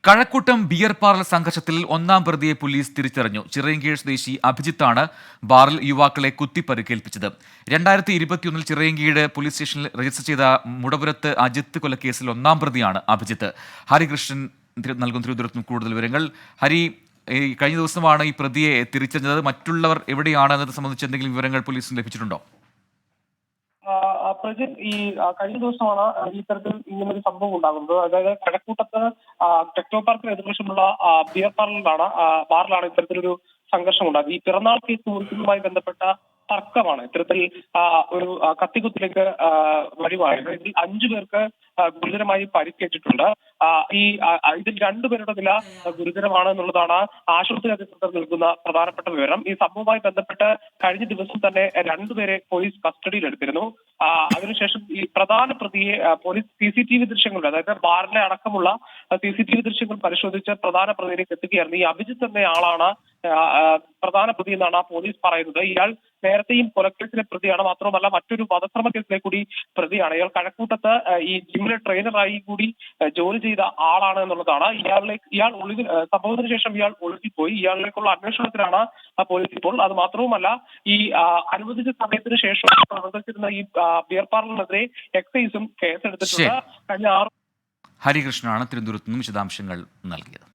Kazhakkoottam beer parlour സംഘർഷത്തിൽ ഒന്നാം പ്രതിയെ പോലീസ് തിരിച്ചറിഞ്ഞു. ചിറയൻകീഴ് സ്വദേശി അഭിജിത്താണ് ബാറിൽ യുവാക്കളെ കുത്തിപ്പരിക്കേൽപ്പിച്ചത്. 2021 ചിറയൻകീഴ് പോലീസ് സ്റ്റേഷനിൽ രജിസ്റ്റർ ചെയ്ത മുടപുരത്ത് അജിത്ത് കൊലക്കേസിൽ ഒന്നാം പ്രതിയാണ് അഭിജിത്ത്. ഹരികൃഷ്ണൻ നൽകുന്ന തിരുവനന്തപുരത്തും കൂടുതൽ വിവരങ്ങൾ. ഹരി, കഴിഞ്ഞ ദിവസമാണ് ഈ പ്രതിയെ തിരിച്ചറിഞ്ഞത്. മറ്റുള്ളവർ എവിടെയാണ് എന്നത് സംബന്ധിച്ച് എന്തെങ്കിലും വിവരങ്ങൾ പോലീസിന് ലഭിച്ചിട്ടുണ്ടോ? പ്രജിൻ, കഴിഞ്ഞ ദിവസമാണ് ഇത്തരത്തിൽ ഇങ്ങനൊരു സംഭവം ഉണ്ടാകുന്നത്. അതായത് കഴക്കൂട്ടത്ത് ടെക്നോ പാർക്കിന് എതിർവശമുള്ള ബിയർ ബാറിലാണ് ഇത്തരത്തിലൊരു സംഘർഷം ഉണ്ടാകുന്നത്. ഈ പിറന്നാൾ കേസ് മുറിക്കുന്നതുമായി ബന്ധപ്പെട്ട തർക്കമാണ് ഇത്തരത്തിൽ ഒരു കത്തിക്കുത്തിലേക്ക് വഴിമാറിയത്. ഇതിൽ 5 പേർക്ക് ഗുരുതരമായി പരിക്കേറ്റിട്ടുണ്ട്. ഇതിൽ 2 പേരുടെ നില ഗുരുതരമാണ് എന്നുള്ളതാണ് ആശുപത്രി അധികൃതർ നൽകുന്ന പ്രധാനപ്പെട്ട വിവരം. ഈ സംഭവവുമായി ബന്ധപ്പെട്ട് കഴിഞ്ഞ ദിവസം തന്നെ 2 പേരെ പോലീസ് കസ്റ്റഡിയിൽ എടുത്തിരുന്നു. അതിനുശേഷം ഈ പ്രധാന പ്രതിയെ പോലീസ് CCTV ദൃശ്യങ്ങളുടെ, അതായത് ബാറിലെ അടക്കമുള്ള CCTV ദൃശ്യങ്ങൾ പരിശോധിച്ച് പ്രധാന പ്രതിയിലേക്ക് എത്തുകയായിരുന്നു. ഈ അഭിജിത്ത് എന്നയാളാണ് പ്രധാന പ്രതി എന്നാണ് പോലീസ് പറയുന്നത്. ഇയാൾ നേരത്തെയും കൊലക്കേസിലെ പ്രതിയാണ്. മാത്രമല്ല മറ്റൊരു വധശ്രമ കേസിലെ കൂടി പ്രതിയാണ്. ഇയാൾ കഴക്കൂട്ടത്ത് ഈ ജിമ്മിലെ ട്രെയിനറായി കൂടി ജോലി ചെയ്ത ആളാണ് എന്നുള്ളതാണ്. ഇയാൾ സംഭവത്തിന് ശേഷം ഇയാൾ ഒളിവിപ്പോയി. ഇയാളിലേക്കുള്ള അന്വേഷണത്തിലാണ് പോലീസ് ഇപ്പോൾ. അത് മാത്രവുമല്ല, ഈ അനുവദിച്ച സമയത്തിന് ശേഷം പ്രവർത്തിച്ചിരുന്ന ഈ ബിയർ പാർലറിനെതിരെ എക്സൈസും കേസെടുത്തിട്ടുണ്ട്. കഴിഞ്ഞ 6 ഹരികൃഷ്ണനാണ് തിരുവനന്തപുരത്ത് നിന്നും വിശദാംശങ്ങൾ നൽകിയത്.